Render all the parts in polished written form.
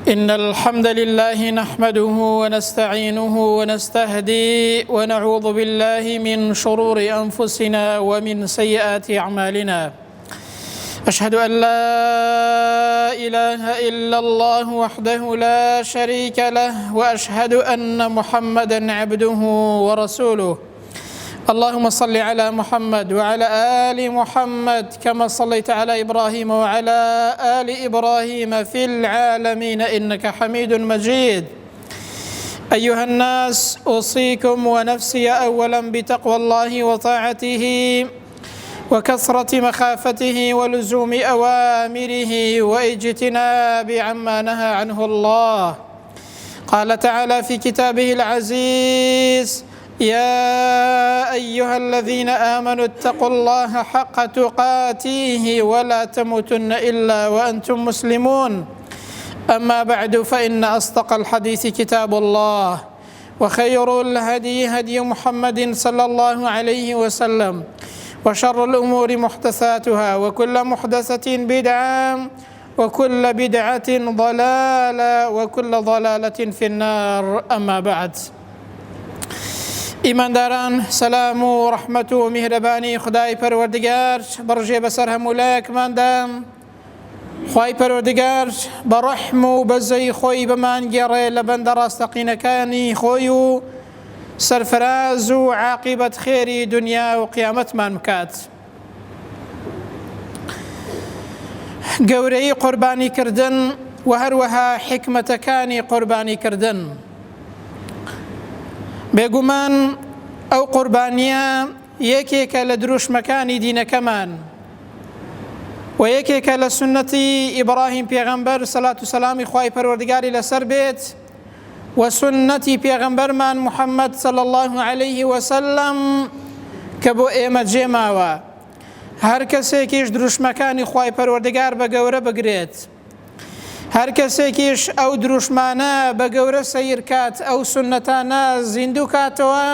إن الحمد لله نحمده ونستعينه ونستهدي ونعوذ بالله من شرور أنفسنا ومن سيئات أعمالنا. أشهد أن لا إله إلا الله وحده لا شريك له، وأشهد أن محمدًا عبده ورسوله. اللهم صل على محمد وعلى آل محمد كما صليت على إبراهيم وعلى آل إبراهيم في العالمين إنك حميد مجيد. أيها الناس، أوصيكم ونفسي أولا بتقوى الله وطاعته وكثرة مخافته ولزوم أوامره واجتناب عما نهى عنه الله. قال تعالى في كتابه العزيز: يا أيها الذين آمنوا اتقوا الله حق تقاته ولا تموتن إلا وأنتم مسلمون. أما بعد، فإن أصدق الحديث كتاب الله، وخير الهدي هدي محمد صلى الله عليه وسلم، وشر الأمور محدثاتها، وكل محدثة بدعة، وكل بدعة ضلالة، وكل ضلالة في النار. أما بعد، ئیمانداران، سەلام و ڕەحمەت و میهرەبانی خودای پەروەردگار بەڕژێ بەسەر هەموو لایەکماندا. خوای پەروەردگار بە ڕەحم و بەزەی خۆی بمانگێڕێ لە بەندە ڕاستەقینەکانی خۆی و سەرفەراز و عاقیبەت خێری دنیا و قیامەتمان بکات. گەورەی قوربانیکردن و هەروەها حکمەتەکانی قوربانیکردن. بێگومان ئەو قوربانیە یەکێکە لە دروشمەکانی دینەکەمان و یەکێکە لە سنەتی ئیبراهیم پێغەمبەر سەلات و سەلامی خوای پەروەردگاری لەسەر بێت و سنەتی پێغەمبەرمان محەممەد صلی الله عليه وسلم کە بۆ ئێمە جێماوە. هەر کەسێکیش دروشمەکانی خوای پەروەردگار بە گەورە بگرێت، هەر کەسێکیش ئەو دروشمانە بە گەورە سەیرکات، ئەو سنەتانە زیندوو کاتەوە،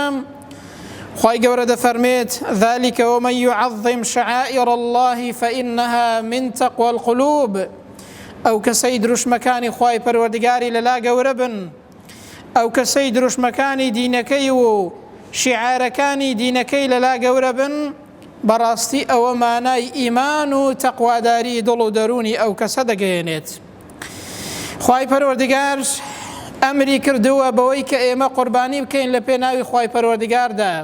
خوای گەورە دەفەرمێت: ذلك ومن يعظم شعائر الله فإنها من تقوى القلوب. ئەو کەسەی دروشمەکانی خوای پەروەردگاری لەلا گەورە بن، ئەو کەسەی دروشمەکانی دینەکەی و شیعارەکانی دینەکەی لەلا گەورە بن، بەڕاستی ئەوە مانای ئیمان و تەقواداری دڵ و دەرونی ئەو کەسە دەگەیەنێت. خوای پەروەردگار ئەمری کردووە بەوەی کە ئێمە قوربانی بکەین لە پێناوی خوای پەروەردگاردا.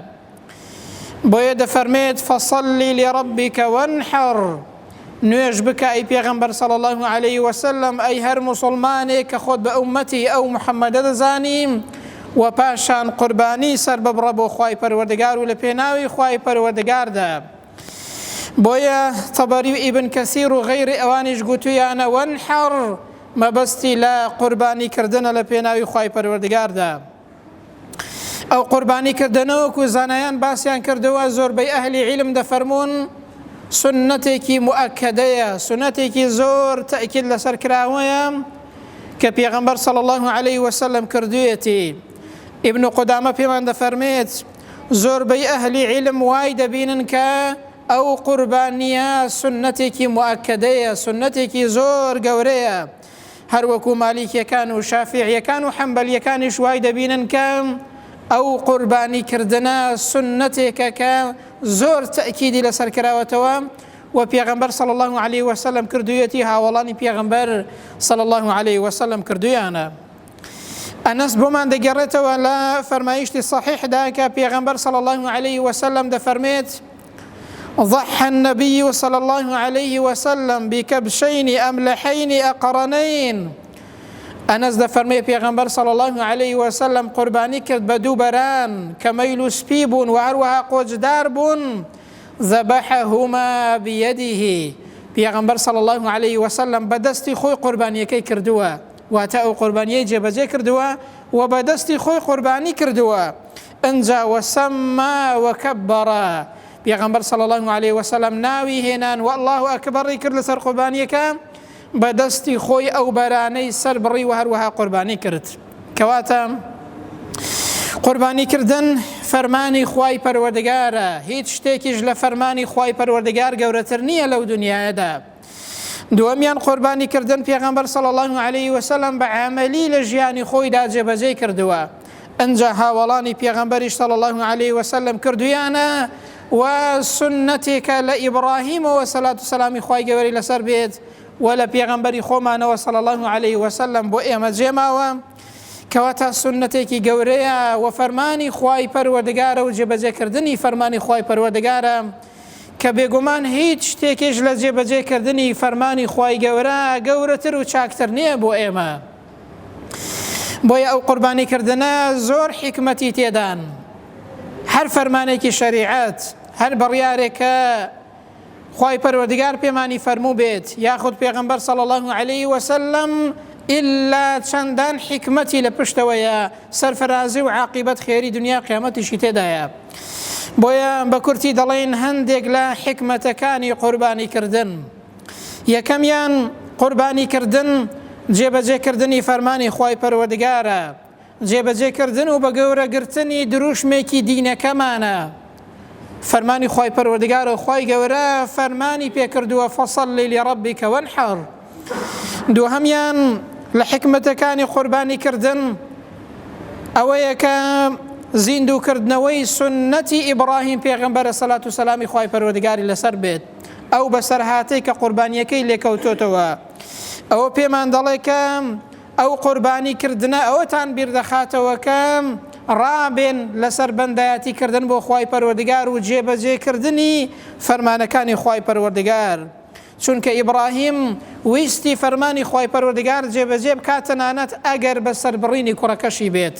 بۆیە دەفەرمێت: فەصەلی لێڕەبیکە وەنحەڕ. نوێژ بکە ئەی پێغەمبەر صلی الله عليه وسلم، ئەی هەر موسڵمانێک کە خۆت بە ئومەتی ئەو محەممەدە دەزانیم، و پاشان قوربانی سەر ببڕە بۆ خوای پەروەردگار و لە پێناوی خوای پەروەردگاردا. بۆیە تەبەری و ئیبن کەسیر و غەیری ئەوانیش گوتویانە وەنحەڕ مەبەستی لە قوربانیکردنە لە پێناوی خوای پەروەردگاردا. ئەو قوربانیکردنەوەکو زانایان باسییان کردەوە، زۆربەی ئەهلی عیلم دەفەرمون سنەتێکی موئەکەدەیە، سنەتێکی زۆر تەئکید لەسەر کراوەیە کە پێغەمبەر صلی الله عليه وسلم کردوویەتی. ئیبن قودامە پێمان دەفەرمێت زۆربەی ئەهلی عیلم وای دەبینن کە ئەو قوربانیە سنەتێکی موئەکەدەیە، سنەتێکی زۆر گەورەیە. هەروەکو مالیکیەکان و شافعیەکان و حەمبەلیەکانیش وای دەبینن کە ئەو قوربانیکردنە سنەتێکە کە زۆر تەئکیدی لەسەر کراوەتەوە و پێغەمبەر صلی الله عليه وسلم کردوویەتی، هاوڵانی پێغەمبەر صلی الله عليه وسلم کردویانە. ئەنەس بۆمان دەگەڕێتەوە لە فەرمایشتی صحیحدا کە پێغەمبەر صلی الله عليه وسلم دەفەرمێت: ضحى النبي صلى الله عليه وسلم بكبشين أملحين أقرنين. أنس دەفەرمێ پێغەمبەر صلى الله عليه وسلم قوربانی کرد بە دوو بەران کە مەیل و سپی بوون و هەروەها قۆچدار بوون. ذبحهما بيده. پێغەمبەر صلى الله عليه وسلم بەدەستی خۆی قوربانیەکەی کردووە، واتە ئەو قوربانیەی جێبەجێ کردووە و بەدەستی خۆی قوربانی کردووە. ئەنجا وسەما وەکەبەڕە. پێغەمبەر صلی الله عليه وسلم ناوی هێنان و الله ئەکبەڕی کرد لەسەر قوربانیەکە، بەدەستی خۆی ئەو بەرانەی سەر بڕی و هەروەها قوربانی کرد. کەواتە قوربانیکردن فەرمانی خوای پەروەردگارە، هیچ شتێکیش لە فەرمانی خوای پەروەردگار گەورەتر نییە لەو دنیاەدا. دووەمیان قوربانیکردن پێغەمبەر صلی الله عليه وسلم بە عەمەلی لە ژیانی خۆیدا جێبەجێ کردووە، ئەنجا هاوڵانی پێغەمبەریش صلی الله عليه وسلم کردویانە و سنەتێکە لە ئیبراهیمەوە سەلات و سەلامی خوای گەوەری لەسەر بێت و لە پێغەمبەری خۆمانەوە صلی الله عليه وسلم بۆ ئێمە جێماوە، کەواتە سنەتێکی گەورەیە و فەرمانی خوای پەروەردگارە و جێبەجێکردنی فەرمانی خوای پەروەردگارە کە بێگومان هیچ شتێکیش لە جێبەجێکردنی فەرمانی خوای گەورە گەورەتر و چاکتر نییە بۆ ئێمە. بۆیە ئەو قوربانیکردنە زۆر حیکمەتی تێدان، هەر فەرمانێکی شەریعەت، هەر بڕیارێکە خوای پەروەردگار پێمانی فەرموو بێت یاخود پێغەمبەر صلی الله عليه وسلم ئللا چەندان حیکمەتی لە پشتەوەیە، سەرفەرازی و عاقیبەت خێری دنیا قیامەتیشی تێدایە. بۆیە بە کورتی دەڵێن هەندێک لە حیکمەتەکانی قوربانیکردن. یەکەمیان قوربانیکردن جێبەجێکردنی فەرمانی خوای پەروەردگارە، جێبەجێکردن و بە گەورەگرتنی دروشمێکی دینەکەمانە. فەرمانی خوای پەروەردگارە و خوای گەورە فەرمانی پێکردووە فەصەلی لێڕەبیکە وەنحەڕ. دووهەمیان لە حیکمەتەکانی قوربانیکردن ئەوەیە کە زیندووکردنەوەی سنەتی ئیبراهیم پێغەمبەرە سەلات و سەلامی خوای پەروەردگاری لەسەر بێت، ئەو بەسەرهاتەی کە قوربانیەکەی لێکەوتۆتەوە. ئەوە پێمان دەڵێ کە ئەو قوربانیکردنە ئەوەتان بیردەخاتەوە کە ڕابێن لەسەر بەندایەتیکردن بۆ خوای پەروەردگار و جێبەجێکردنی فەرمانەکانی خوای پەروەردگار، چونکە ئیبراهیم ویستی فەرمانی خوای پەروەردگار جێبەجێ بکاتە نانەت ئەگەر بەسەر بڕینی کوڕەکەشی بێت،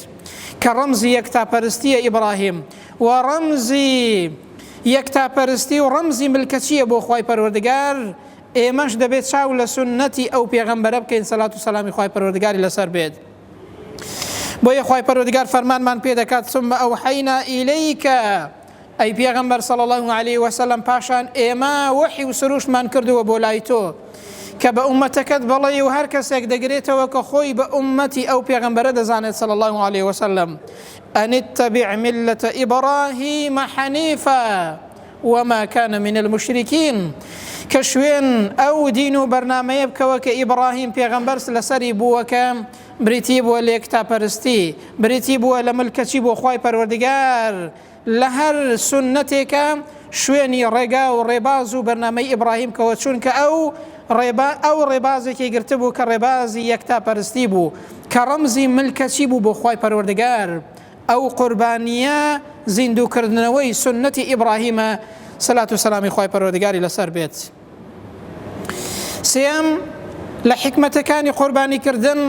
کە ڕەمزی یەکتاپەرستیە ئیبراهیم و ڕەمزی یەکتاپەرستی و ڕەمزی ملکەچیە بۆ خوای پەروەردگار. ئێمەش دەبێت چاو لە سنەتی ئەو پێغەمبەرە بکەین سەلات و سەلامی خوای پەروەردگاری لەسەر بێت. بۆیە خوای پەروەردگار فەرمانمان پێ دەکات ثم ئەوحەینا ئیلەیکە، ئەی پێغەمبەر صلی الله عليه وسلم پاشان ئێمە وحی و سروشمان کردووە بۆ لای تۆ کە بە ئومەتەکەت بەڵێ و هەر کەسێک دەگرێتەوە کە خۆی بە ئومەتی ئەو پێغەمبەرە دەزانێت صلی الله عليه وسلم أن اتبع ملة إبراهيم حنيفا وما كان من المشركين، کە شوێن ئەو دین و بەرنامەیە بکەوە کە ئیبراهیم پێغەمبەر لەسەری بووە کە بریتی بووە لە یەکتاپەرستی، بریتی بووە لە ملکەچی بۆ خوای پەروەردگار، لە هەر سنەتێکە شوێنی ڕێگا و ڕێباز و بەرنامەی ئیبراهیم کەوە، چونکە ئەو ڕێبازێکی گرتبوو کە ڕێبازی یەکتاپەرستی بوو کە ڕەمزی ملکەچی بوو بۆ خوای پەروەردگار. ئەو قوربانیە زیندووکردنەوەی سنەتی ئیبراهیمە سەلات و سەلامی خوای پەروەردگاری لەسەر بێت. سێم لە حیکمەتەکانی قوربانیکردن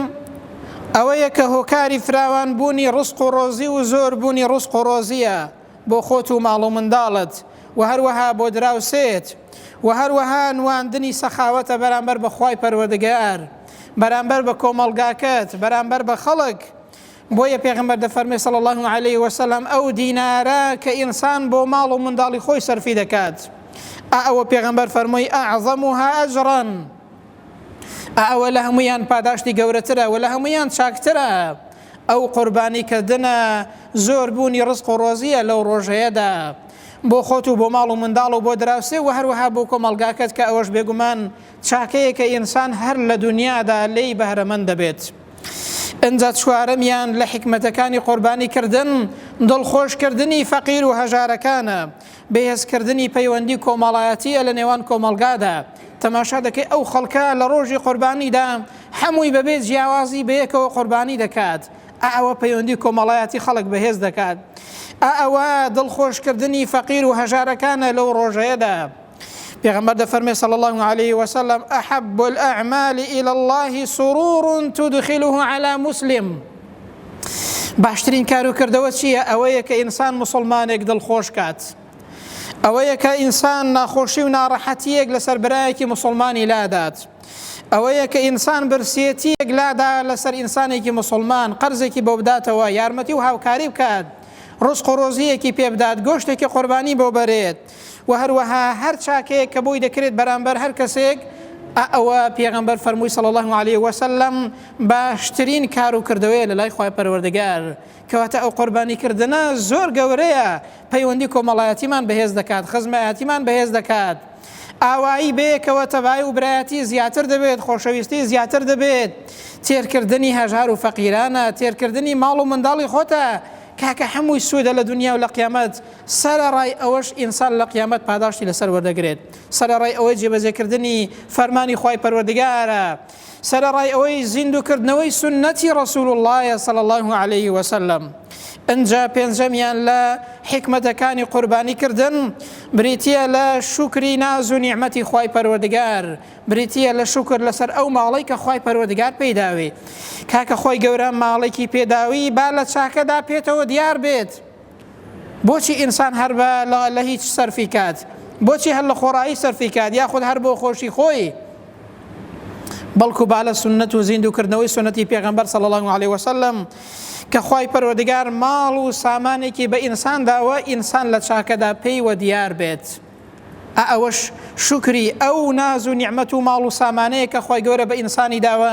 ئەوەیە کە هۆکاری فراوان بوونی ڕزق و ڕۆزی و زۆر بوونی ڕزق و ڕۆزیە بۆ خۆت و ماڵ و منداڵت و هەروەها بۆ دراوسێت و هەروەها نواندنی سەخاوەتە بەرامبەر بە خوای پەروەردگار، بەرامبەر بە کۆمەڵگاکەت، بەرامبەر بە خەڵک. بۆیە پێغەمبەر دەفەرمێ صلی الله عليه وسلم ئەو دینارە کە ئینسان بۆ ماڵ و منداڵی خۆی سەرفی دەکات، ئەوە پێغەمبەر فەرمووی ئەعظەموها ئەجرەن، ئەوە لە هەمویان پاداشتی گەورەترە و لە هەمویان چاکترە. ئەو قوربانیکردنە زۆر بوونی ڕزق و ڕۆزیە لەو ڕۆژەیەدا بۆ خۆت و بۆ ماڵ و منداڵ و بۆ دراوسێ و هەروەها بۆ کۆمەڵگاکەت کە ئەوەش بێگومان چاکەیە کە ئینسان هەر لە دنیادا لێی بەهرەمەند دەبێت. ئەنجا چوارەمیان لە حیکمەتەکانی قوربانیکردن دڵخۆشکردنی فەقیر و هەژارەکانە، بەهێزکردنی پەیوەندی کۆمەڵایەتیە لە نێوان کۆمەڵگادا. تەماشا دەکەی ئەو خەڵکە لە ڕۆژی قوربانیدا هەمووی بەبێ جیاوازی بەیەکەوە قوربانی دەکات، ئەوە پەیوەندی کۆمەڵایەتی خەڵک بەهێز دەکات، ئەوە دڵخۆشکردنی فەقیر و هەژارەکانە لەو ڕۆژەیەدا. پێغەمبەر دەفەرمێ صلی الله عليه وسلم أحب الأعمال إلى الله سرور تدخله على مسلم. باشترین کاروکردەوە چییە؟ ئەوەیە کە ئینسان مسلمانێک دڵخۆش کات، ئەوەیە کە ئینسان ناخۆشی و ناڕەحەتیەک لەسەر برایەکی مسلمانی لادات، ئەوەیە کە ئینسان برسێتیەک لادا لەسەر ئینسانێکی مسلمان، قەرزێکی بۆ بداتەوە، یارمەتی و هاوکاری بکات، ڕزق و ڕۆزیەکی پێ بدات، گۆشتێکی قوربانی بۆ بەرێت و هەروەها هەر چاکەیەک کە بۆی دەکرێت بەرامبەر هەر کەسێک. ئەوە پێغەمبەر فەرمووی صلی الله عليه وسلم باشترین کاروکردەوەیە لە لای خوای پەروەردگار، کەواتە ئەو قوربانیکردنە زۆر گەورەیە، پەیوەندی کۆمەڵایەتیمان بەهێز دەکات، خزمەتیمان بەهێز دەکات. ئاوایی بەیەکەوە تەبای و برایەتی زیاتر دەبێت، خۆشەویستی زیاتر دەبێت، تێرکردنی هەژار و فەقیرانە، تێرکردنی ماڵ و منداڵی خۆتە کاکە هەمووی سوودە لە دنیا و لە قیامەت. سەرەڕای ئەوەش ئینسان لە قیامەت پاداشتی لەسەر وەردەگرێت. سەرەڕای ئەوەی جێبەجێکردنی فەرمانی خوای پەروەردگارە، سەرەڕای ئەوەی زیندوکردنەوەی سنەتی ڕەسوول اللهە صلی الله عليه وسلم. ئەنجا پێنجەمیان لە حکمەتەکانی قوربانیکردن بریتیە لە شوکری ناز و نیعمەتی خوای پەروەردگار، بریتیە لە شوکر لەسەر ئەو ماڵی کە خوای پەروەردگار پێداوێ. کاکە خۆی گەورە ماڵێکی پێداوی با لە چاکەدا پێێتەوە دیار بێت. بۆچی ئینسان هەر لە هیچ سەرفی کات؟ بۆچی هەر لە خۆڕایی سەرفی کات یاخود هەر بۆ خۆشی خۆی؟ بەڵکو با لە سنەت و زیندوکردنەوەی سنەتی پێغەمبەر صلی الله عليه وسلم کە خوای پەروەردگار ماڵ و سامانێکی بە ئینسان داوە ئینسان لە چاکەدا پێیوە دیار بێت. ئەوەش شکری ئەو ناز و نیعمەت و ماڵ و سامانەیە کە خوای گەورە بە ئینسانی داوە.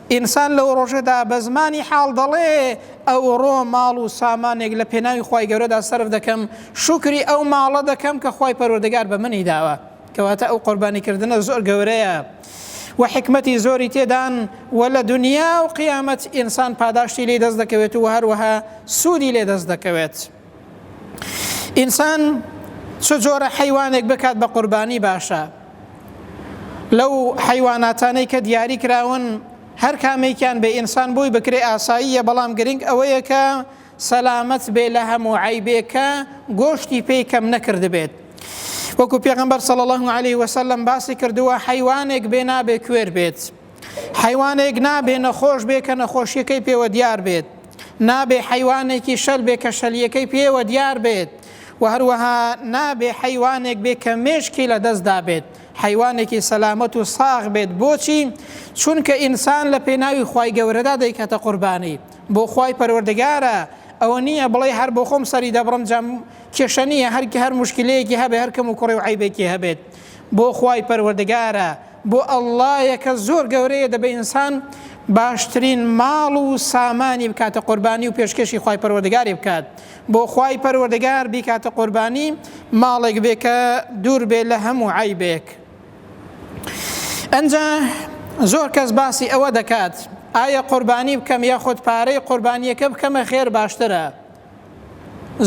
ئینسان لەو ڕۆژەدا بە زمانی حاڵ دەڵێ ئەوڕۆ ماڵ و سامانێک لە پێناوی خوای گەورەدا سەرف دەکەم، شکری ئەو ماڵە دەکەم کە خوای پەروەردگار بە منی داوە. کەواتە ئەو قوربانیکردنە زۆر گەورەیە و حکمەتی زۆری تێدان و لە دنیا و قیامەت ئینسان پاداشتی لێ دەست دەکەوێت و هەروەها سوودی لێ دەست دەکەوێت. ئینسان چ جۆرە حیوانێک بکات بە قوربانی باشە؟ لەو حیواناتانەی کە دیاری کراون هەر کامێکیان بێ ئینسان بۆی بکرێ ئاساییە، بەڵام گرنگ ئەوەیە کە سەلامەت بێ لە هەموو عیبێکە گۆشتی پێی کەم نەکرد بێت. وەکو پێغەمبەر صلی الله عليه وسلم باسی کردووە حیوانێک بێ نابێ کوێر بێت، حیوانێک نابێ نەخۆش بێ کە نەخۆشیەکەی پێوە دیار بێت، نابێ حیوانێکی شەل بێ کە شەلیەکەی پێوە دیار بێت، و هەروەها نابێ حیوانێک بێ کە مێشکی لە دەستدا بێت، حیوانێکی سەلامەت و ساغ بێت. بۆچی؟ چونکە ئینسان لە پێناوی خوای گەورەدا دەیکاتە قوربانی، بۆ خوای پەروەردگارە. ئەوە نییە بڵێ هەر بۆ خۆم سەری دەبڕم جام کێشە نییە، هەر مشکلەیەکی هەبێ هەرکەم و کوڕی و عیبێکی هەبێت، بۆ خوای پەروەردگارە، بۆ ئەڵڵایە کە زۆر گەورەیە دەبێ ئینسان باشترین ماڵ و سامانی بکاتە قوربانی و پێشکەشی خوای پەروەردگاری بکات. بۆ خوای پەروەردگار بیکاتە قوربانی ماڵێک بێ کە دوور بێ لە هەموو عیبێک. ئەنجا زۆر کەس باسی ئەوە دەکات ئایا قوربانی بکەم یاخود پارەی قوربانیەکە بکەمە خێر باشترە؟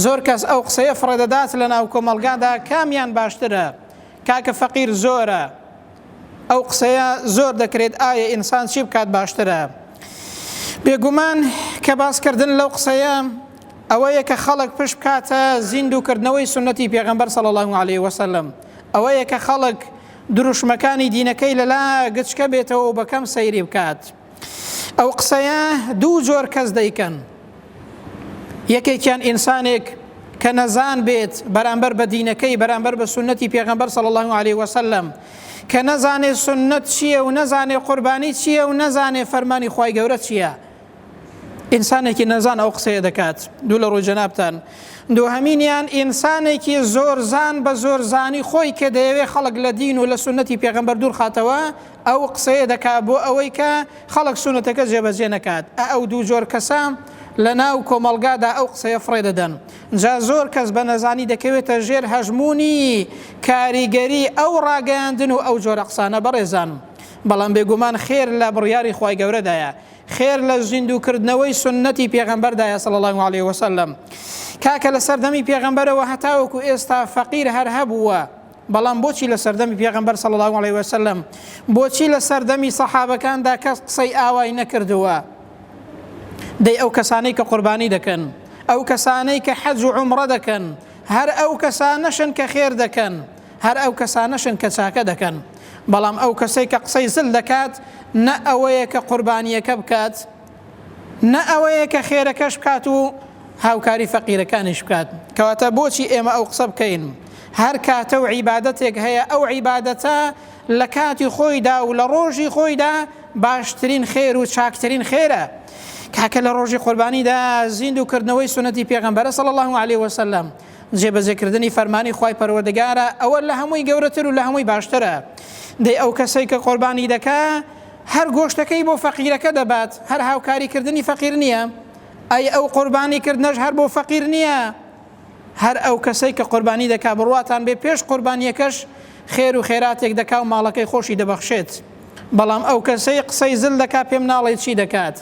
زۆر کەس ئەو قسەیە فڕێدەدات لە ناو کۆمەلگادا کامیان باشترە؟ کاکە فەقیر زۆرە. ئەو قسەیە زۆر دەکرێت ئایا ئینسان چی بکات باشترە؟ بێگومان کە باسکردن لەو قسەیە ئەوەیە کە خەڵک پشت بکاتە زیندوکردنەوەی سنەتی پێغەمبەر صلی الله عليه وسلم، ئەوەیە کە خەڵک دروشمەکانی دینەکەی لەلا گچکە بێتەوە و بەکەم سەیری بکات. ئەو قسەیە دوو جۆر کەس دەیکەن. یەکێکیان ئینسانێک کە نەزان بێت بەرامبەر بە دینەکەی، بەرامبەر بە سنەتی پێغەمبەر صلی الله عليه وسلم، کە نەزانێ سنەت چییە و نەزانێ قوربانی چییە و نەزانێ فەرمانی خوای گەورە چییە. ئینسانێکی نەزان ئەو قسەیە دەکات. دوو لە ڕووی جەنابتان. دووهەمینیان ئینسانێکی زۆرزان بە زۆرزانی خۆی کە دەیەوێ خەڵک لە دین و لە سنەتی پێغەمبەر دوور خاتەوە، ئەو قسەیە دەکات بۆ ئەوەی کە خەڵک سنەتەکە جێبەجێ نەکات. ئەو دوو جۆر کەسە لە ناو کۆمەلگادا ئەو قسەیە فڕێ دەدەن. جا زۆر کەس بە نەزانی دەکەوێتە ژێر هەژمونی کاریگەری ئەو ڕاگەیاندن و ئەو جۆرە قسانە بەڕێزان. بەڵام بێگومان خێر لە بڕیاری خوای گەورەدایە، خێر لە زیندوکردنەوەی سنەتی پێغەمبەردایە صلی الله عليه وسلم. کاکە لە سەردەمی پێغەمبەرەوە هەتاوەکو ئێستا فەقیر هەر هەبووە، بەڵام بۆچی لە سەردەمی پێغەمبەر صلی الله عليه وسلم، بۆچی لە سەردەمی سەحابەکاندا کەس قسەی ئاوای نەکردووە؟ دەی ئەو کەسانەی کە قوربانی دەکەن، ئەو کەسانەی کە حەج و عومرە دەکەن، هەر ئەو کەسانەشن کە خێر دەکەن، هەر ئەو کەسانەشن کە چاکە دەکەن. بەڵام ئەو کەسەی کە قسەی زل دەکات نە ئەوەیە کە قوربانیەکە بکات، نە ئەوەیە کە خێرەکەش بکات و هاوکاری فەقیرەکانیش بکات. کەواتە بۆچی ئێمە ئەو قسە بکەین؟ هەر کاتە و عیبادەتێک هەیە، ئەو عیبادەتە لە کاتی خۆیدا و لە ڕۆژی خۆیدا باشترین خێر و چاکترین خێرە. کاکە لە ڕۆژی قوربانیدا زیندوکردنەوەی سنەتی پێغەمبەرە صلی الله عليه وسلم، جێبەجێکردنی فەرمانی خوای پەروەردگارە، ئەوە لە هەمووی گەورەتر و لە هەمووی باشترە. دەی ئەو کەسەی کە قوربانی دەکا هەر گۆشتەکەی بۆ فەقیرەکە دەبات، هەر هاوکاریکردنی فەقیر نییە. ئەی ئەو قوربانیکردنەش هەر بۆ فەقیر نییە. هەر ئەو کەسەی کە قوربانی دەکا بڕواتان بێ پێش قوربانیەکەش خێر و خێراتێک دەکا و ماڵەکەی خۆشی دەبەخشێت، بەڵام ئەو کەسەی قسەی زل دەکا پێم ناڵێ چی دەکات.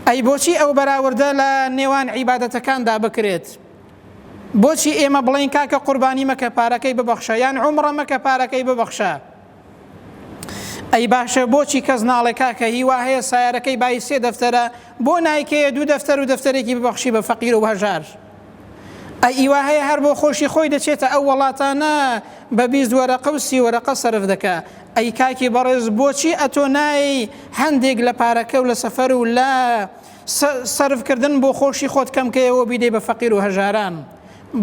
ئەی بۆچی ئەو بەراوردە لە نێوان عیبادەتەکاندا بکرێت؟ بۆچی ئێمە بڵین کاکە قوربانی مەکە پارەکەی ببەخشە، یان عومڕە مەکە پارەکەی ببەخشە؟ ئەی باشە بۆچی کەس ناڵێ کاکە هیوا هەیە سایارەکەی بای 3 دەفتەرە بۆ نایکەیە 2 دەفتەر و دەفتەرێکی ببەخشی بە فەقیر و هەژار؟ ئەی ئیوا هەیە هەر بۆ خۆشی خۆی دەچێتە ئەو وڵاتانە بە 20 وەرەقە و 30 وەرەقە سەرف دەکا. ئەی کاکی بەڕێز بۆچی ئەتۆ نایی هەندێک لە پارەکە و لە سەفەر و لە سەرفکردن بۆ خۆشی خۆت کەمکەیەوە بیدەی بە فەقیر و هەژاران؟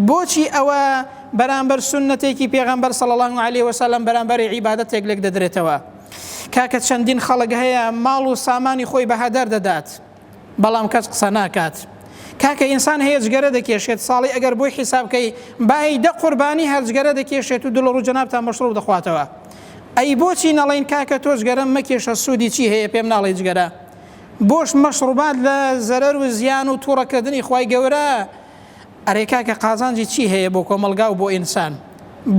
بۆچی ئەوە بەرامبەر سنەتێکی پێغەمبەر صلی الله علیه وسلم بەرامبەری عیبادەتێک لێک دەدرێتەوە؟ کاکە چەندین خەڵک هەیە ماڵ و سامانی خۆی بە هەدەر دەدات بەڵام کەس قسە ناکات. کاکە ئینسان هەیە جگەرە دەکێشێت، ساڵی ئەگەر بۆی حیسابکەی بای 10 قوربانی هەر جگەرە دەکێشێت و دڵ ڕوو جەنابتان مەشروب دەخواتەوە. ئەی بۆچی نەڵێن کاکە تۆ جگەرە مەکێشە، سوودی چی هەیە پێم ناڵێ جگەرە؟ بۆش مەشروبات لە زەرەر و زیان و تووڕەکردنی خوای گەورە؟ ئەرێ کاکە قازانجی چی هەیە بۆ کۆمەلگا و بۆ ئینسان؟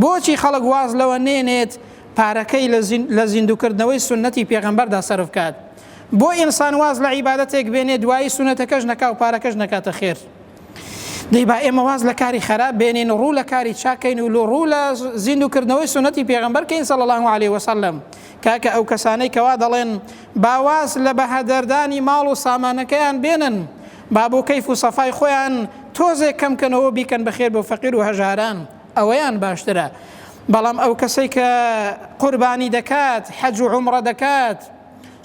بۆچی خەڵک واز لەوە نێنێت پارەکەی لە زیندوکردنەوەی سنەتی پێغەمبەردا سەرف کات؟ بۆ ئینسان واز لە عیبادەتێک بێنێ دوایی سنەتەکەش نەکا و پارەکەش نەکاتە خێر؟ دەی با ئێمە واز لە کاری خەراب بێنین، ڕوو لە کاری چاکەین و ڕوو لە زیندوکردنەوەی سنەتی پێغەمبەر کەین صلی الله علیه وسلم. کاکە ئەو کەسانەی کەوا دەڵێن باواز لە بەهەدەردانی ماڵ و سامانەکەیان بێنن، با بۆ کەیف و سەفای خۆیان تۆزێک کەمکەنەوە بیکەن بەخێر بۆ فەقیر و هەژاران، ئەوەیان باشترە. بەڵام ئەو کەسەی کە قوربانی دەکات، حەج و عومڕە دەکات،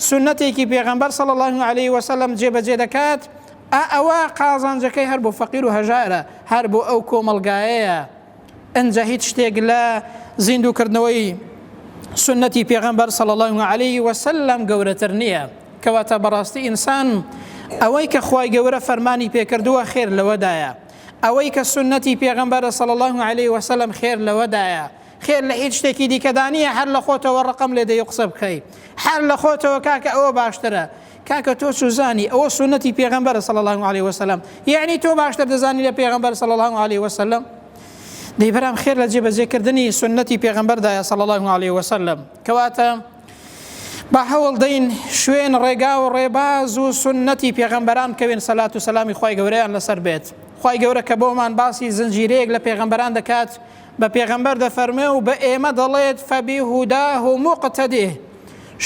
سنەتێکی پێغەمبەر صلی الله علیه وسلم جێبەجێ دەکات، ئەوە قازانجەکەی هەر بۆ فەقیر و هەژارە، هەر بۆ ئەو کۆمەلگایەیە. ئەنجا هیچ شتێک لە زیندوکردنەوەی سنەتی پێغەمبەر صلی الله علیه وسلم گەورەتر نییە. کەواتە بەڕاستی ئینسان ئەوەی کە خوای گەورە فەرمانی پێکردووە خێر لەوەدایە، ئەوەی کە سنەتی پێغەمبەر صلی الله علیه وسلم خێر لەوەدایە. خێر لە هیچ شتێکی دیکەدانیە هەر لە خۆتەوە ڕقم لێ دەی قسە بکەی، هەر لە خۆتەوە کاکە ئەوە باشترە. کاکە تۆ سوزانی ئەوە سنەتی پێغەمبەر صلی الله علیه وسلم، یعنی تۆ باشتر دەزانی لە پێغەمبەر صلی الله علیه وسلم؟ دەی بەرام خێر لە جێبەجێکردنی سنەتی پێغەمبەردایە صلی الله علیه وسلم. کەواتە با هەوڵ دەین شوێن ڕێگا و ڕێباز و سنەتی پێغەمبەران کەوێن، سەلات و سەلامی خوای گەورەیان لەسەر بێت. خوای گەورە کە بۆمان باسی زنجیرەیەک لە پێغەمبەران دەکات، بە پێغەمبەر دەفەرمێ و بە ئێمە دەڵێت فەبیهوداه مقتەدیه،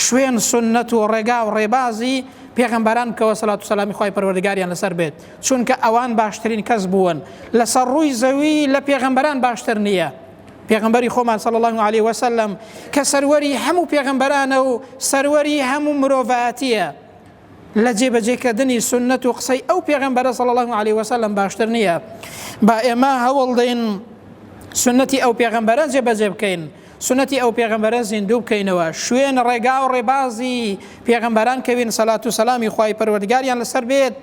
شوێن سنەت و ڕێگا و ڕێبازی پێغەمبەران کەوە سەلات و سەلامی خوای پەروەردگاریان لەسەر بێت، چونکە ئەوان باشترین کەس بوون. لەسەر ڕووی زەوی لە پێغەمبەران باشتر نییە. پێغەمبەری خۆمان صلی الله علیه وسلم کە سەروەری هەموو پێغەمبەرانە و سەروەری هەموو مرۆڤایەتیە، لە جێبەجێکردنی سنەت و قسەی ئەو پێغەمبەرە صلی الله علیه وسلم باشتر نییە. با ئێمە هەوڵ دەین سنەتی ئەو پێغەمبەرە جێبەجێ بکەین، سنەتی ئەو پێغەمبەرە زیندوو بکەینەوە، شوێن ڕێگا و ڕێبازی پێغەمبەران کەوین سەلات و سەلامی خوای پەروەردگاریان لەسەر بێت،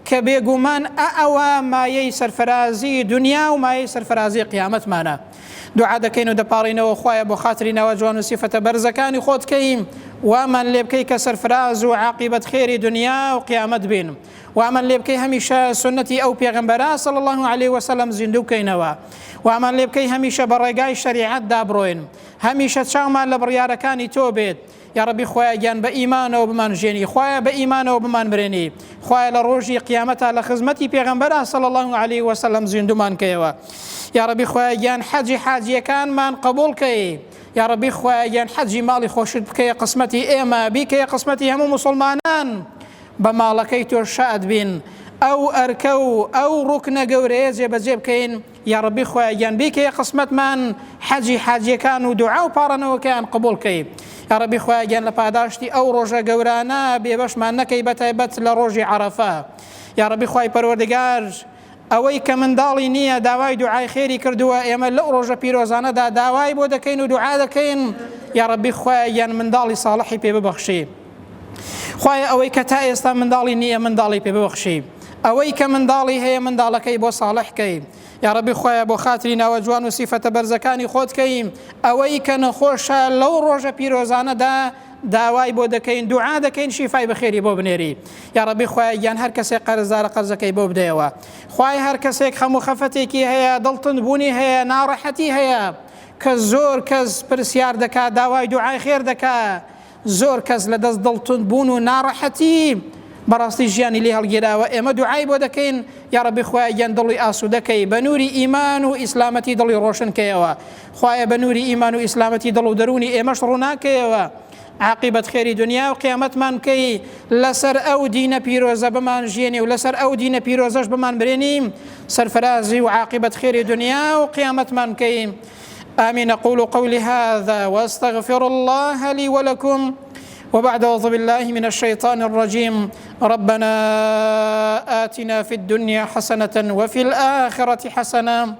کە بێگومان ئەوە مایەی سەرفەرازی دنیا و مایەی سەرفەرازی قیامەتمانە. دوعا دەکەین و دەپاڵینەوە خوایە بۆ خاتری ناوە جوان و سیفەتە بەرزەکانی خۆت کەیم، وامان لێ بکەی کە سەرفراز و عاقبەت خێری دنیا و قیامەت بین، وامان لێ بکەی هەمیشە سنەتی ئەو پێغەمبەرە صلی الله علیه وسلم زیندوو بکەینەوە، وامان لێ بکەی هەمیشە بە ڕێگای شەریعەت دابڕۆین، هەمیشە چاومان لە بڕیارەکانی تۆ بێت. یا ربی خوایە گیان بە ئیمانەوە بمان ژێنی، خوایە بە ئیمانەوە بمان برێنی، خوایە لە ڕۆژی قیامەتە لە خزمەتی پێغەمبەرە صلی الله علیه وسلم زیندومان کەیەوە. یا ربی خوایە گیان حەجی حاجیەکانمان قبول کەی، یا ربی خوایە گیان حەجی ماڵی خۆشت بکەیە قسمەتی ئێمە، بیکەیە قسمەتی هەموو مسلمانان، بە ماڵەکەی تۆ شاد بین، ئەو ئەرکە و ئەو ڕوکنە گەورەیە جێبەجێ بکەین. یا ربی خوایە گیان بیکەیە قسمەتمان حەجی حاجیەکان و دوعا و پاڕەنەوەکەیان قبول کەی. یا ربی خوایە گیان لە پاداشتی ئەو ڕۆژە گەورانە بێبەشمان نەکەی بەتایبەت لە ڕۆژی عەرەفە. یا ربی خوای پەروەردگار ئەوەی کە منداڵی نییە داوای دوعای خێری کردووە، ئێمە لەو ڕۆژە پیرۆزانەدا داوای بۆ دەکەین و دوعا دەکەین. یا ربی خوایە گیان منداڵی ساڵحی پێ ببەخشی، خوایە ئەوەی کە تا ئێستا منداڵی نییە منداڵی پێ ببەخشی، ئەوەی کە منداڵی هەیە منداڵەکەی بۆ ساڵح کەی. یا ربی خوایە بۆ خاتری ناوە جوان و سیفەتە بەرزەکانی خۆت کەیم، ئەوەی کە نەخۆشە لەو ڕۆژە پیرۆزانەدا داوای بۆ دەکەین، دوعا دەکەین شیفای بەخێری بۆ بنێری. یا ربی خوایە گیان هەر کەسێک قەرزدارە قەرزەکەی بۆ بدەیەوە، خوای هەر کەسێک خەم و خەفەتێکی هەیە، دڵتەنبوونی هەیە، ناڕەحەتی هەیە، کە زۆر کەس پرسیار دەکات داوای دوعای خێر دەکات زۆر کەس لە دەست دڵتون بوون و ناڕەحەتی بەڕاستی ژیانی لێ هەڵگیراوە ئێمە دوعای بۆ دەکەین یا ڕەبی خوایە گیان دڵی ئاسوودەکەی بە نووری ئیمان و ئیسلامەتی دڵی ڕۆشنکەیەوە خوایە بە نووری ئیمان و ئیسلامەتی دڵ و دەرونی ئێمەش ڕووناکەیەوە عاقبەت خێری دنیا و قیامەتمان بکەی لەسەر ئەو دینە پیرۆزە بمان ژیێنی و لەسەر ئەو دینە پیرۆزەش بمان برێنیم سەرفرازی و عاقبەت خێری دنیا و قیامەتمان بکەی آمين. أقول قولي هذا وأستغفر الله لي ولكم وبعد أعوذ بالله من الشيطان الرجيم ربنا آتنا في الدنيا حسنة وفي الآخرة حسنة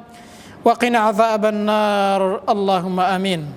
وقنا عذاب النار اللهم آمين.